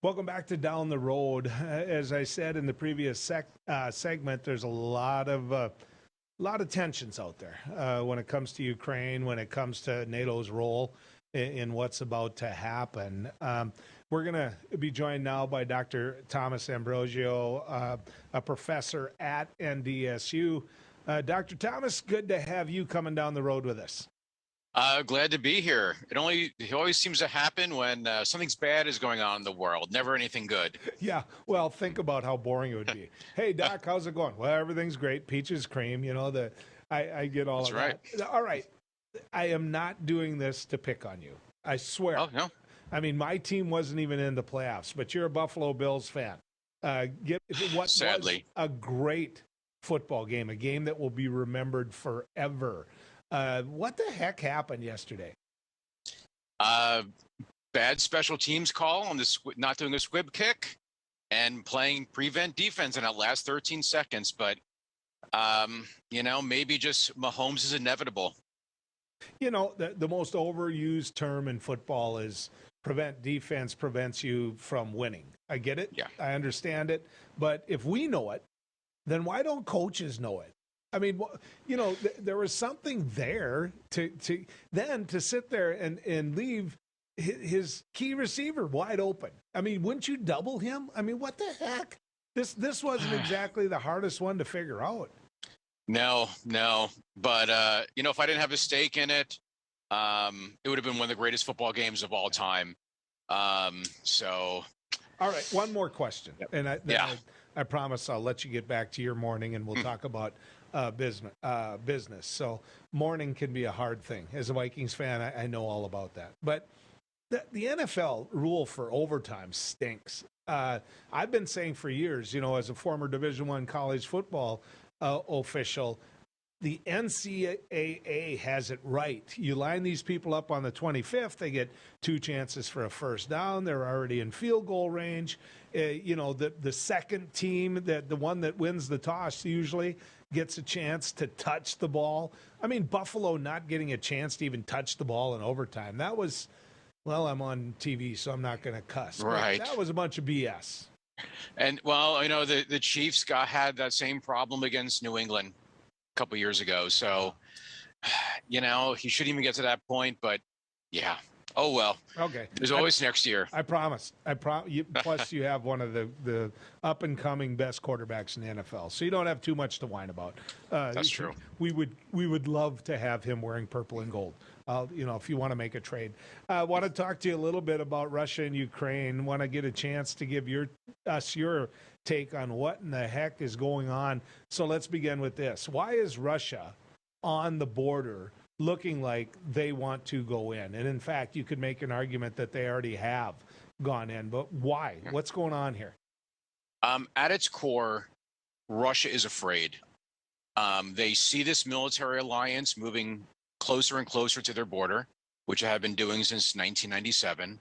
Welcome back to Down the Road. As I said in the previous segment, there's a lot of tensions out there when it comes to Ukraine, when it comes to NATO's role in what's about to happen. We're going to be joined now by Dr. Thomas Ambrosio, a professor at NDSU. Dr. Thomas, good to have you coming down the road with us. Glad to be here. It always seems to happen when something's bad is going on in the world. Never anything good. Yeah, well, think about how boring it would be. Hey, Doc, how's it going? Well, everything's great. Peaches cream, I get all That's of right. that. All right, I am not doing this to pick on you. I swear. Oh no, I mean, my team wasn't even in the playoffs, but you're a Buffalo Bills fan. Get what was sadly. a great football game, a game that will be remembered forever. What the heck happened yesterday? Uh, Bad special teams call on this, not doing a squib kick and playing prevent defense in that last 13 seconds. But maybe just Mahomes is inevitable. The most overused term in football is prevent defense prevents you from winning. I get it. Yeah. I understand it. But if we know it, then why don't coaches know it? I mean, there was something there to sit there and leave his key receiver wide open. I mean, wouldn't you double him? I mean, what the heck? This wasn't exactly the hardest one to figure out. No. But if I didn't have a stake in it, it would have been one of the greatest football games of all time. So. All right, one more question, Yep. and Yeah. I promise I'll let you get back to your morning, and we'll talk about business. So morning can be a hard thing. As a Vikings fan, I know all about that. But the NFL rule for overtime stinks. I've been saying for years, as a former Division I college football official, the NCAA has it right. You line these people up on the 25th, they get two chances for a first down. They're already in field goal range. The second team, the one that wins the toss usually gets a chance to touch the ball. I mean, Buffalo not getting a chance to even touch the ball in overtime. That was, well, I'm on TV, so I'm not going to cuss. Right. That was a bunch of BS. And the Chiefs had that same problem against New England couple years ago. So, he shouldn't even get to that point, but yeah. Oh, well. Okay. There's always next year. I promise. Plus, you have one of the up and coming best quarterbacks in the NFL, so you don't have too much to whine about. That's true. We would love to have him wearing purple and gold. If you want to make a trade, I want to talk to you a little bit about Russia and Ukraine. Want to get a chance to give your take on what in the heck is going on. So let's begin with this. Why is Russia on the border looking like they want to go in? And in fact, you could make an argument that they already have gone in. But why? What's going on here? At its core, Russia is afraid. They see this military alliance moving closer and closer to their border, which I have been doing since 1997.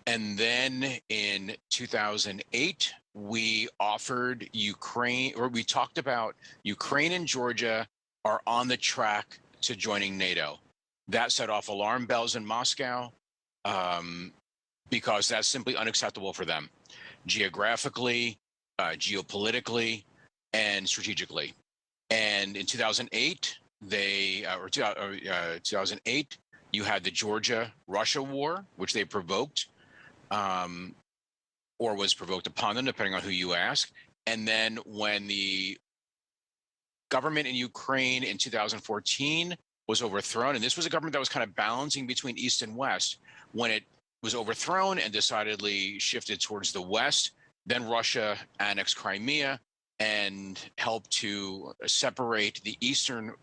And then in 2008, we talked about Ukraine and Georgia are on the track to joining NATO. That set off alarm bells in Moscow because that's simply unacceptable for them, geographically, geopolitically, and strategically. And in 2008, 2008, you had the Georgia-Russia war, which they provoked, or was provoked upon them, depending on who you ask. And then when the government in Ukraine in 2014 was overthrown, and this was a government that was kind of balancing between East and West, when it was overthrown and decidedly shifted towards the West, then Russia annexed Crimea and helped to separate the eastern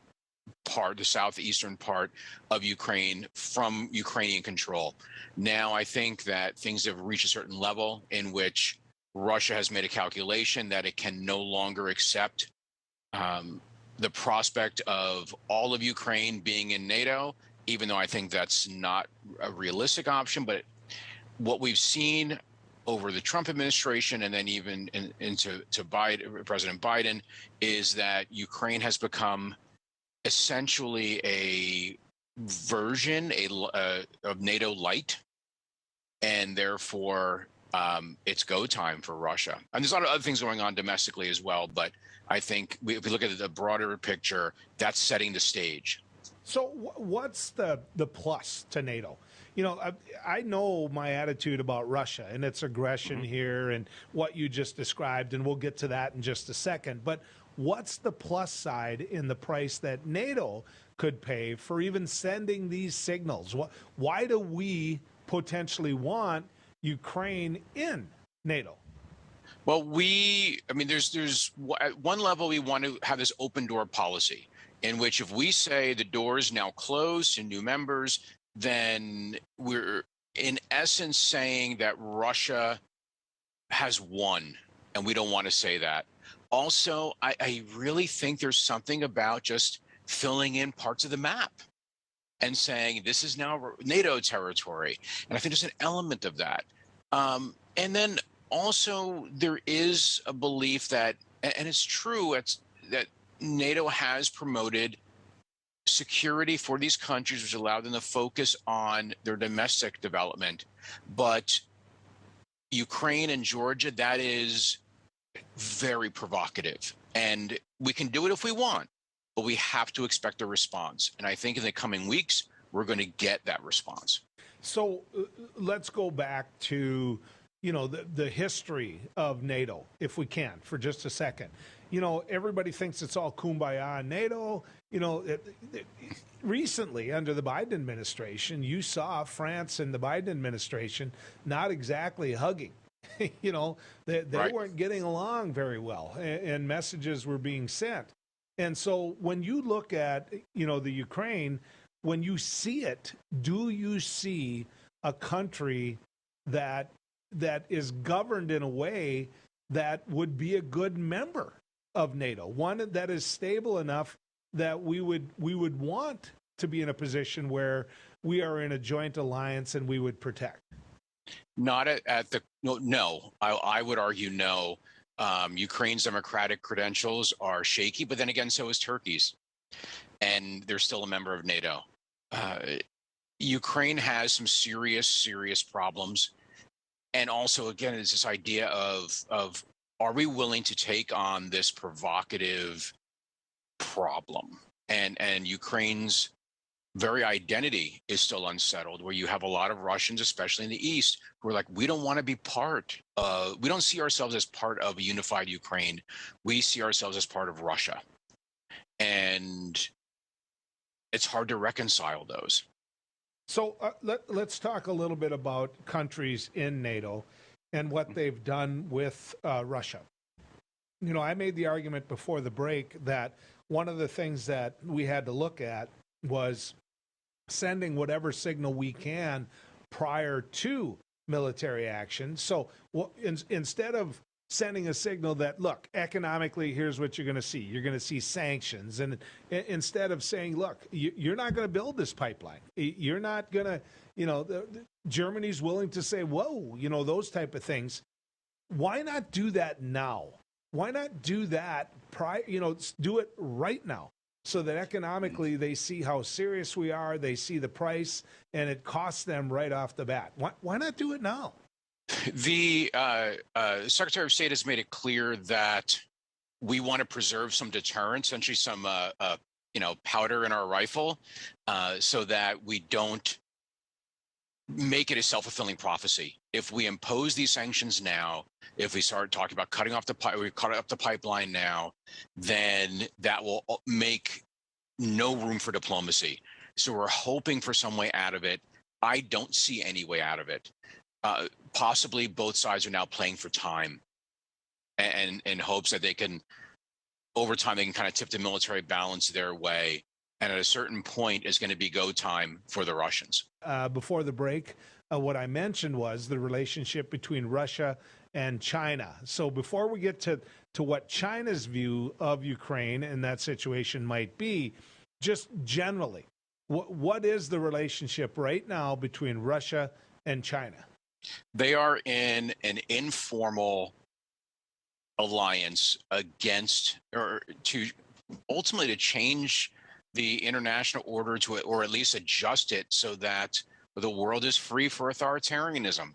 part, the southeastern part of Ukraine from Ukrainian control. Now, I think that things have reached a certain level in which Russia has made a calculation that it can no longer accept the prospect of all of Ukraine being in NATO, even though I think that's not a realistic option. But what we've seen over the Trump administration and then even into President Biden is that Ukraine has become essentially a version of NATO light. and therefore it's go time for Russia. And there's a lot of other things going on domestically as well, but I think if we look at the broader picture, that's setting the stage. So what's the plus to NATO? You know, I know my attitude about Russia and its aggression here and what you just described, and we'll get to that in just a second. But what's the plus side in the price that NATO could pay for even sending these signals? Why do we potentially want Ukraine in NATO? Well, I mean, there's at one level, we want to have this open door policy in which if we say the door is now closed to new members, then we're in essence saying that Russia has won, and we don't want to say that. Also, I really think there's something about just filling in parts of the map and saying this is now NATO territory. And I think there's an element of that. And then also there is a belief that, and it's true, that NATO has promoted security for these countries, which allowed them to focus on their domestic development. But Ukraine and Georgia, that is very provocative. And we can do it if we want, but we have to expect a response. And I think in the coming weeks, we're going to get that response. So let's go back to, you know, the history of NATO, if we can, for just a second. You know, everybody thinks it's all kumbaya in NATO. You know, recently under the Biden administration, you saw France and the Biden administration not exactly hugging. You know, they Right. weren't getting along very well, and messages were being sent. And so when you look at, you know, the Ukraine, when you see it, do you see a country that is governed in a way that would be a good member of NATO, one that is stable enough that we would want to be in a position where we are in a joint alliance and we would protect? Not at the no. I would argue no. Ukraine's democratic credentials are shaky, but then again, so is Turkey's, and they're still a member of NATO. Ukraine has some serious problems, and also again, it's this idea of are we willing to take on this provocative problem? And Ukraine's very identity is still unsettled, where you have a lot of Russians, especially in the East, who are like, we don't want to be we don't see ourselves as part of a unified Ukraine. We see ourselves as part of Russia. And it's hard to reconcile those. So let's talk a little bit about countries in NATO and what they've done with Russia. You know, I made the argument before the break that one of the things that we had to look at was sending whatever signal we can prior to military action. So instead of sending a signal that, look, economically, here's what you're going to see. You're going to see sanctions. And instead of saying, look, you're not going to build this pipeline. You're not going to, you know, Germany's willing to say, whoa, you know, those type of things. Why not do that now? Why not do that do it right now, so that economically they see how serious we are, they see the price, and it costs them right off the bat. Why not do it now? The Secretary of State has made it clear that we want to preserve some deterrent, essentially some powder in our rifle, so that we don't make it a self-fulfilling prophecy. If we impose these sanctions now, if we start talking about cutting off the pipeline now, then that will make no room for diplomacy. So we're hoping for some way out of it. I don't see any way out of it. Possibly both sides are now playing for time, and in hopes that they can, over time, they can kind of tip the military balance their way. And at a certain point, is going to be go time for the Russians. Before the break, what I mentioned was the relationship between Russia and China. So before we get to what China's view of Ukraine and that situation might be, just generally, what is the relationship right now between Russia and China? They are in an informal alliance against, or to ultimately to change the international order to it, or at least adjust it so that the world is free for authoritarianism,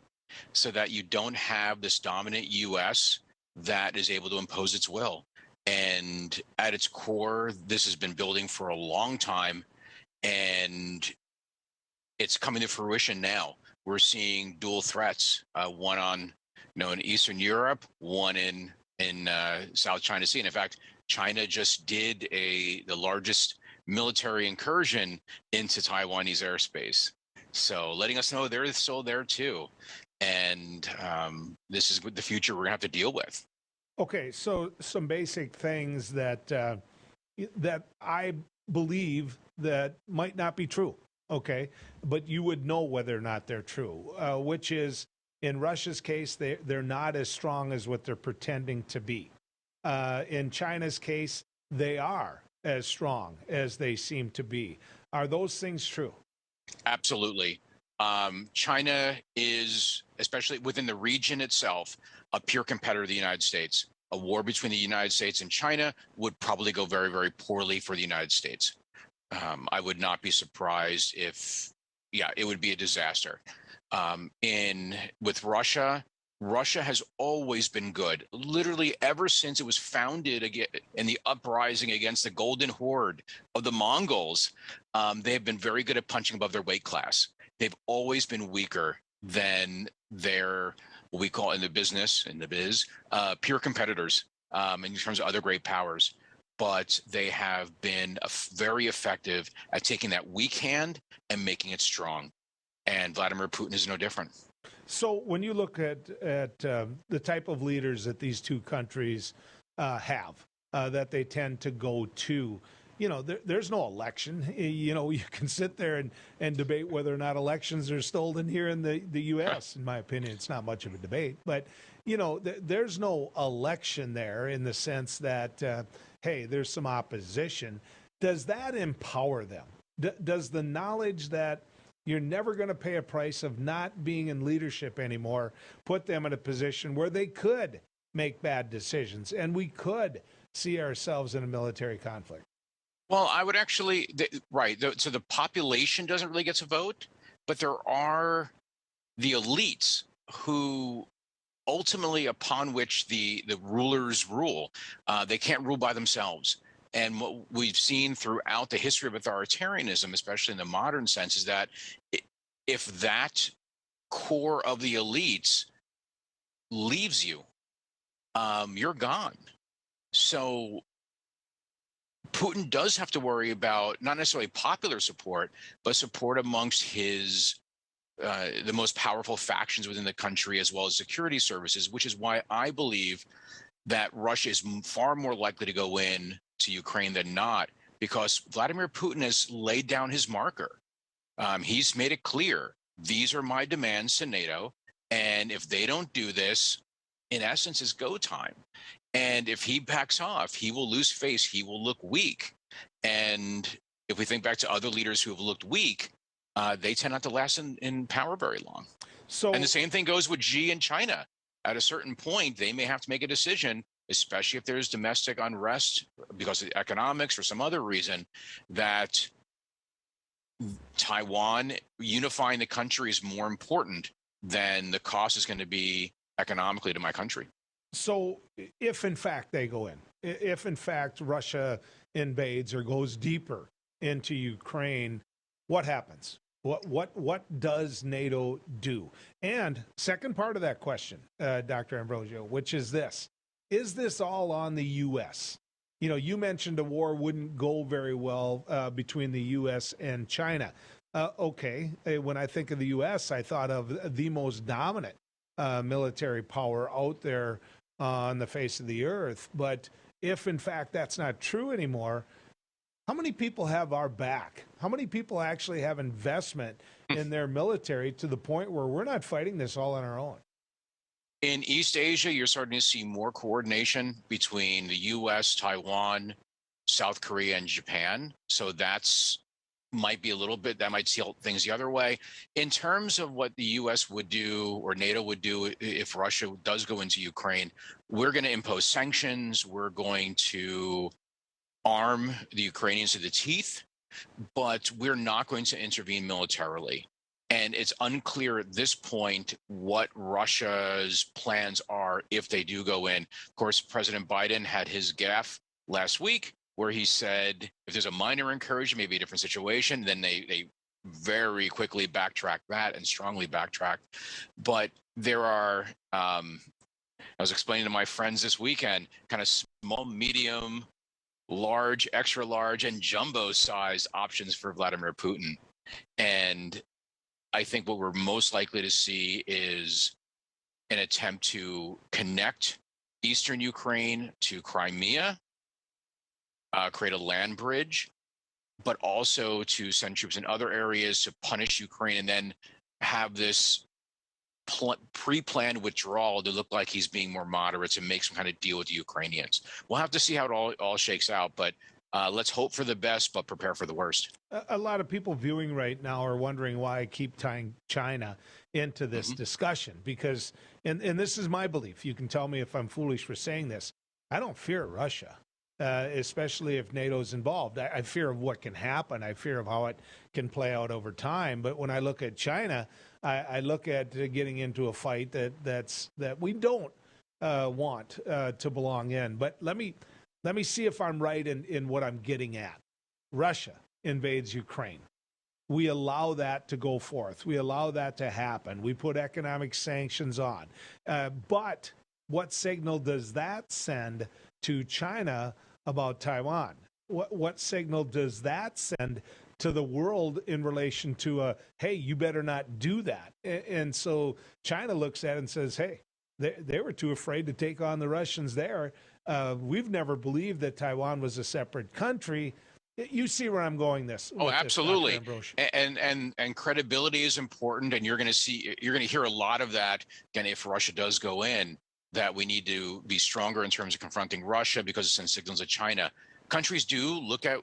so that you don't have this dominant U.S. that is able to impose its will. And at its core, this has been building for a long time, and it's coming to fruition now. We're seeing dual threats, one on, in Eastern Europe, one in South China Sea. And in fact, China just did the largest military incursion into Taiwanese airspace. So letting us know they're still there too. And this is the future we're gonna have to deal with. Okay, so some basic things that that I believe that might not be true. Okay, but you would know whether or not they're true. Which is, in Russia's case, they're not as strong as what they're pretending to be. In China's case, they are as strong as they seem to be. Are those things true? Absolutely. China is, especially within the region itself, a peer competitor of the United States. A war between the United States and China would probably go very, very poorly for the United States. I would not be surprised if, it would be a disaster. With Russia, Russia has always been good. Literally ever since it was founded again in the uprising against the Golden Horde of the Mongols, they have been very good at punching above their weight class. They've always been weaker than their, what we call in the biz, peer competitors in terms of other great powers. But they have been very effective at taking that weak hand and making it strong. And Vladimir Putin is no different. So when you look at the type of leaders that these two countries have, that they tend to go to, there's no election. You can sit there and debate whether or not elections are stolen here in the U.S. In my opinion, it's not much of a debate. But, there's no election there in the sense that, hey, there's some opposition. Does that empower them? Does the knowledge that you're never going to pay a price of not being in leadership anymore put them in a position where they could make bad decisions and we could see ourselves in a military conflict? Well, I would actually, so the population doesn't really get to vote, but there are the elites who ultimately, upon which the rulers rule, they can't rule by themselves. And what we've seen throughout the history of authoritarianism, especially in the modern sense, is that if that core of the elites leaves you, you're gone. So Putin does have to worry about not necessarily popular support, but support amongst his the most powerful factions within the country, as well as security services, which is why I believe that Russia is far more likely to go in to Ukraine than not, because Vladimir Putin has laid down his marker. He's made it clear, these are my demands to NATO, and if they don't do this, in essence, it's go time. And if he backs off, he will lose face, he will look weak. And if we think back to other leaders who have looked weak, they tend not to last in power very long. And the same thing goes with Xi in China. At a certain point, they may have to make a decision, especially if there's domestic unrest because of economics or some other reason, that Taiwan unifying the country is more important than the cost is going to be economically to my country. So if in fact they go in, if in fact Russia invades or goes deeper into Ukraine, what happens? What does NATO do? And second part of that question, Dr. Ambrosio, which is this: is this all on the U.S.? You mentioned a war wouldn't go very well between the U.S. and China. Okay, when I think of the U.S., I thought of the most dominant military power out there on the face of the earth. But if in fact that's not true anymore, how many people have our back? How many people actually have investment in their military to the point where we're not fighting this all on our own? In East Asia, you're starting to see more coordination between the U.S., Taiwan, South Korea, and Japan. So that might be a little bit, that might tilt things the other way. In terms of what the U.S. would do or NATO would do if Russia does go into Ukraine, we're going to impose sanctions. We're going to arm the Ukrainians to the teeth, but we're not going to intervene militarily. And it's unclear at this point what Russia's plans are if they do go in. Of course, President Biden had his gaffe last week where he said if there's a minor incursion, maybe a different situation, then they very quickly backtracked that and strongly backtracked. But there are, I was explaining to my friends this weekend, kind of small, medium, large, extra large, and jumbo sized options for Vladimir Putin. And I think what we're most likely to see is an attempt to connect eastern Ukraine to Crimea, create a land bridge, but also to send troops in other areas to punish Ukraine and then have this pre-planned withdrawal to look like he's being more moderate to make some kind of deal with the Ukrainians. We'll have to see how it all shakes out, but let's hope for the best, but prepare for the worst. A lot of people viewing right now are wondering why I keep tying China into this discussion because, and this is my belief, you can tell me if I'm foolish for saying this, I don't fear Russia, especially if NATO's involved. I fear of what can happen. I fear of how it can play out over time. But when I look at China, I look at getting into a fight that we don't want to belong in. But let me see if I'm right in what I'm getting at. Russia invades Ukraine. We allow that to go forth. We allow that to happen. We put economic sanctions on. But what signal does that send to China about Taiwan? What signal does that send to the world in relation to, hey, you better not do that? And so China looks at it and says, hey, they were too afraid to take on the Russians there. We've never believed that Taiwan was a separate country. You see where I'm going this. Oh, absolutely. And credibility is important. And you're going to hear a lot of that. Again, if Russia does go in, that we need to be stronger in terms of confronting Russia because it sends signals to China. Countries do look at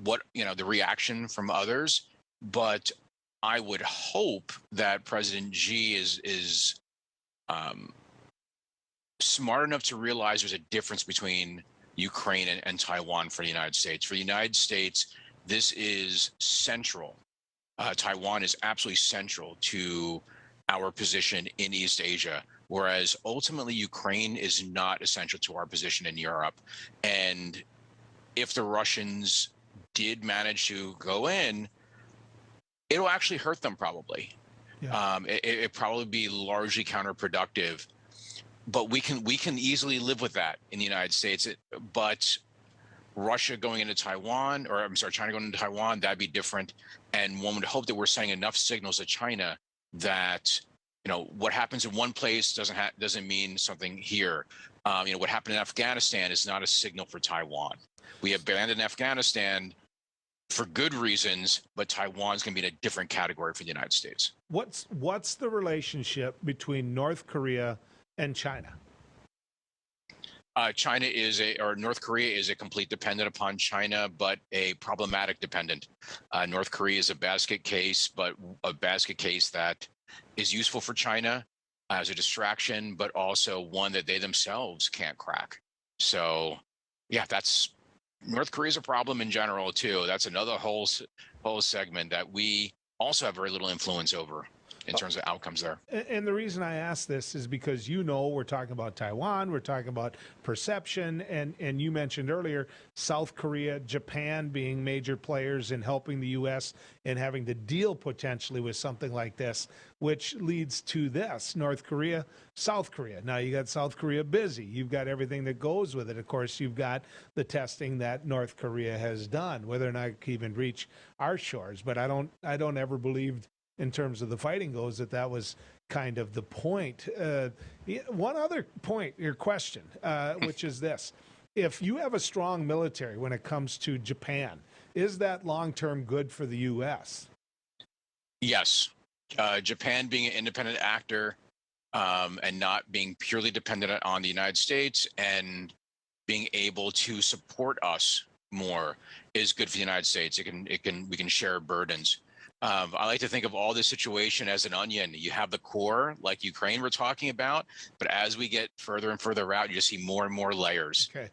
what, the reaction from others. But I would hope that President Xi is smart enough to realize there's a difference between Ukraine and Taiwan for the United States. For the United States, this is central. Taiwan is absolutely central to our position in East Asia, whereas ultimately Ukraine is not essential to our position in Europe. And if the Russians did manage to go in, it'll actually hurt them probably. Yeah. It probably be largely counterproductive. But we can easily live with that in the United States. But Russia going into Taiwan, or I'm sorry, China going into Taiwan, that'd be different. And one would hope that we're sending enough signals to China that what happens in one place doesn't mean something here. What happened in Afghanistan is not a signal for Taiwan. We abandoned Afghanistan for good reasons, but Taiwan's going to be in a different category for the United States. What's the relationship between North Korea and China? North Korea is a complete dependent upon China, but a problematic dependent. North Korea is a basket case, but a basket case that is useful for China as a distraction, but also one that they themselves can't crack. So, yeah, North Korea is a problem in general too. That's another whole segment that we also have very little influence over in terms of outcomes there. And the reason I ask this is because we're talking about Taiwan, we're talking about perception, and you mentioned earlier South Korea, Japan being major players in helping the U.S. and having to deal potentially with something like this, which leads to this, North Korea, South Korea. Now you got South Korea busy. You've got everything that goes with it. Of course, you've got the testing that North Korea has done, whether or not it can even reach our shores. But I don't ever believe, in terms of the fighting goes, that was kind of the point. One other point, your question, which is this. If you have a strong military when it comes to Japan, is that long-term good for the U.S.? Yes. Japan being an independent actor and not being purely dependent on the United States and being able to support us more is good for the United States. We can share burdens. I like to think of all this situation as an onion. You have the core, like Ukraine we're talking about, but as we get further and further out, you just see more and more layers. Okay.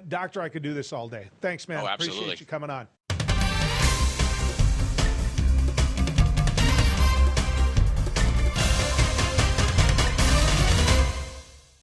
Doctor, I could do this all day. Thanks, man. Oh, absolutely. Appreciate you coming on.